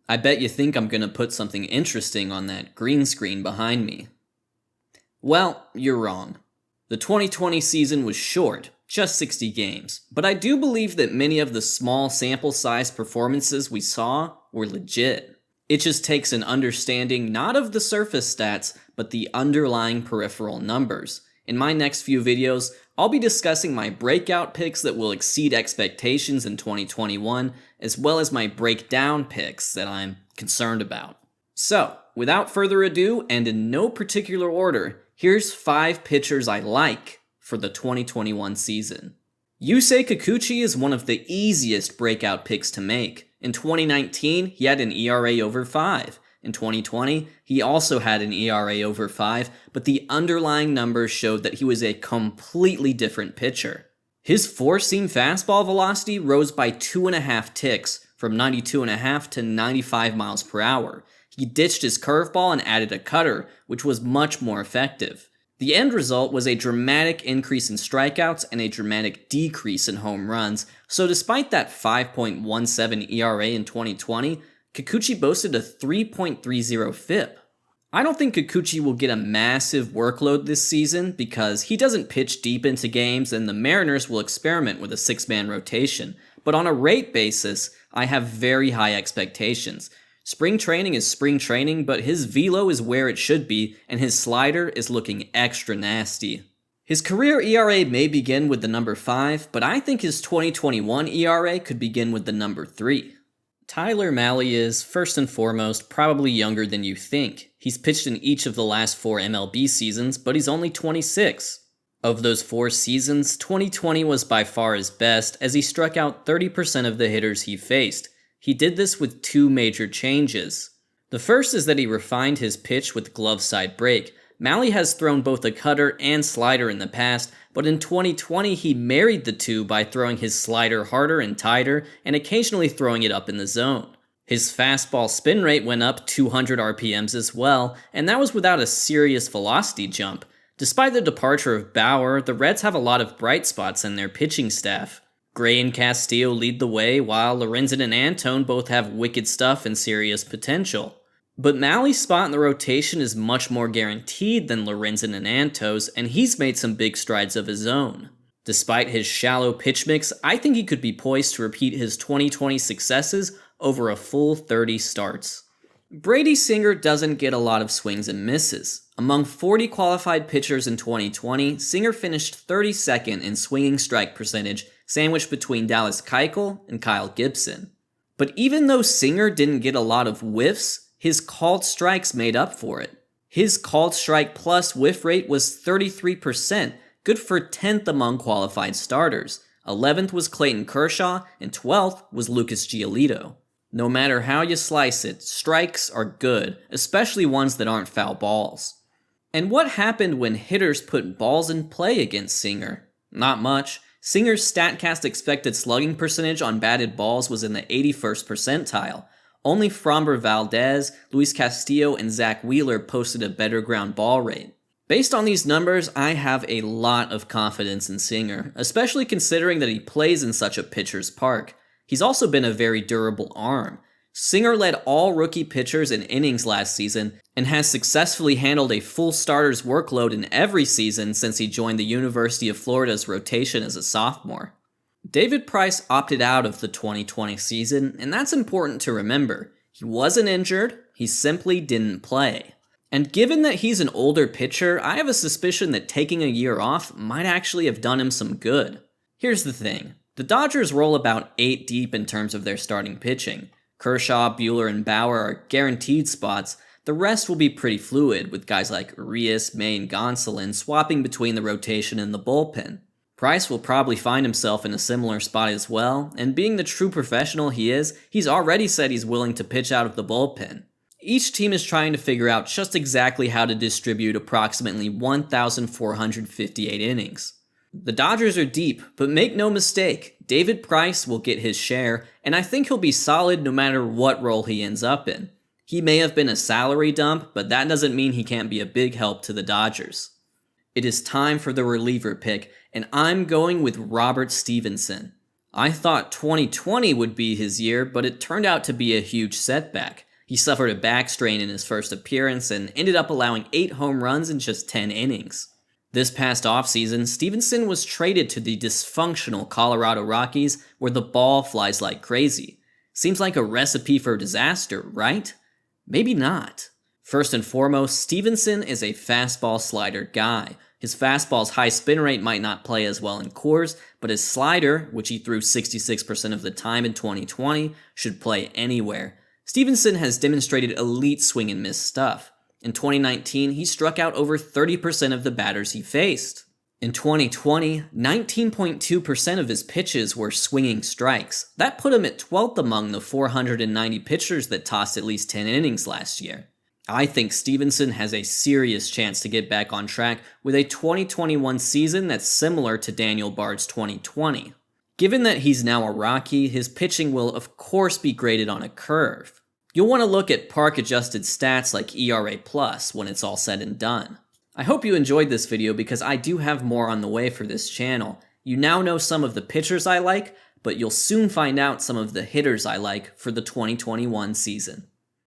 I bet you think I'm gonna put something interesting on that green screen behind me. Well, you're wrong. The 2020 season was short, just 60 games, but I do believe that many of the small sample size performances we saw were legit. It just takes an understanding not of the surface stats, but the underlying peripheral numbers. In my next few videos, I'll be discussing my breakout picks that will exceed expectations in 2021, as well as my breakdown picks that I'm concerned about. So, without further ado, and in no particular order, here's 5 pitchers I like for the 2021 season. Yusei Kikuchi is one of the easiest breakout picks to make. In 2019, he had an ERA over 5. In 2020, he also had an ERA over 5, but the underlying numbers showed that he was a completely different pitcher. His four-seam fastball velocity rose by 2.5 ticks, from 92.5 to 95 miles per hour. He ditched his curveball and added a cutter, which was much more effective. The end result was a dramatic increase in strikeouts and a dramatic decrease in home runs, so despite that 5.17 ERA in 2020, Kikuchi boasted a 3.30 FIP. I don't think Kikuchi will get a massive workload this season because he doesn't pitch deep into games and the Mariners will experiment with a 6-man rotation, but on a rate basis, I have very high expectations. Spring training is spring training, but his velo is where it should be, and his slider is looking extra nasty. His career ERA may begin with the number 5, but I think his 2021 ERA could begin with the number 3. Tyler Mallie is, first and foremost, probably younger than you think. He's pitched in each of the last 4 MLB seasons, but he's only 26. Of those 4 seasons, 2020 was by far his best, as he struck out 30% of the hitters he faced. He did this with 2 major changes. The first is that he refined his pitch with glove side break. Mallie has thrown both a cutter and slider in the past, but in 2020 he married the two by throwing his slider harder and tighter and occasionally throwing it up in the zone. His fastball spin rate went up 200 RPMs as well, and that was without a serious velocity jump. Despite the departure of Bauer, the Reds have a lot of bright spots in their pitching staff. Gray and Castillo lead the way, while Lorenzen and Antone both have wicked stuff and serious potential. But Mallie's spot in the rotation is much more guaranteed than Lorenzen and Anto's, and he's made some big strides of his own. Despite his shallow pitch mix, I think he could be poised to repeat his 2020 successes over a full 30 starts. Brady Singer doesn't get a lot of swings and misses. Among 40 qualified pitchers in 2020, Singer finished 32nd in swinging strike percentage, sandwiched between Dallas Keuchel and Kyle Gibson. But even though Singer didn't get a lot of whiffs, his called strikes made up for it. His called strike plus whiff rate was 33%, good for 10th among qualified starters. 11th was Clayton Kershaw, and 12th was Lucas Giolito. No matter how you slice it, strikes are good, especially ones that aren't foul balls. And what happened when hitters put balls in play against Singer? Not much. Singer's StatCast expected slugging percentage on batted balls was in the 81st percentile. Only Framber Valdez, Luis Castillo, and Zach Wheeler posted a better ground ball rate. Based on these numbers, I have a lot of confidence in Singer, especially considering that he plays in such a pitcher's park. He's also been a very durable arm. Singer led all rookie pitchers in innings last season and has successfully handled a full starter's workload in every season since he joined the University of Florida's rotation as a sophomore. David Price opted out of the 2020 season, and that's important to remember. He wasn't injured, he simply didn't play. And given that he's an older pitcher, I have a suspicion that taking a year off might actually have done him some good. Here's the thing. The Dodgers roll about 8 deep in terms of their starting pitching. Kershaw, Buehler, and Bauer are guaranteed spots. The rest will be pretty fluid, with guys like Urias, May, and Gonsolin swapping between the rotation and the bullpen. Price will probably find himself in a similar spot as well, and being the true professional he is, he's already said he's willing to pitch out of the bullpen. Each team is trying to figure out just exactly how to distribute approximately 1,458 innings. The Dodgers are deep, but make no mistake, David Price will get his share, and I think he'll be solid no matter what role he ends up in. He may have been a salary dump, but that doesn't mean he can't be a big help to the Dodgers. It is time for the reliever pick, and I'm going with Robert Stephenson. I thought 2020 would be his year, but it turned out to be a huge setback. He suffered a back strain in his first appearance and ended up allowing 8 home runs in just 10 innings. This past offseason, Stephenson was traded to the dysfunctional Colorado Rockies, where the ball flies like crazy. Seems like a recipe for disaster, right? Maybe not. First and foremost, Stephenson is a fastball slider guy. His fastball's high spin rate might not play as well in Coors, but his slider, which he threw 66% of the time in 2020, should play anywhere. Stephenson has demonstrated elite swing and miss stuff. In 2019, he struck out over 30% of the batters he faced. In 2020, 19.2% of his pitches were swinging strikes. That put him at 12th among the 490 pitchers that tossed at least 10 innings last year. I think Stephenson has a serious chance to get back on track with a 2021 season that's similar to Daniel Bard's 2020. Given that he's now a Rocky, his pitching will of course be graded on a curve. You'll want to look at park-adjusted stats like ERA+, when it's all said and done. I hope you enjoyed this video because I do have more on the way for this channel. You now know some of the pitchers I like, but you'll soon find out some of the hitters I like for the 2021 season.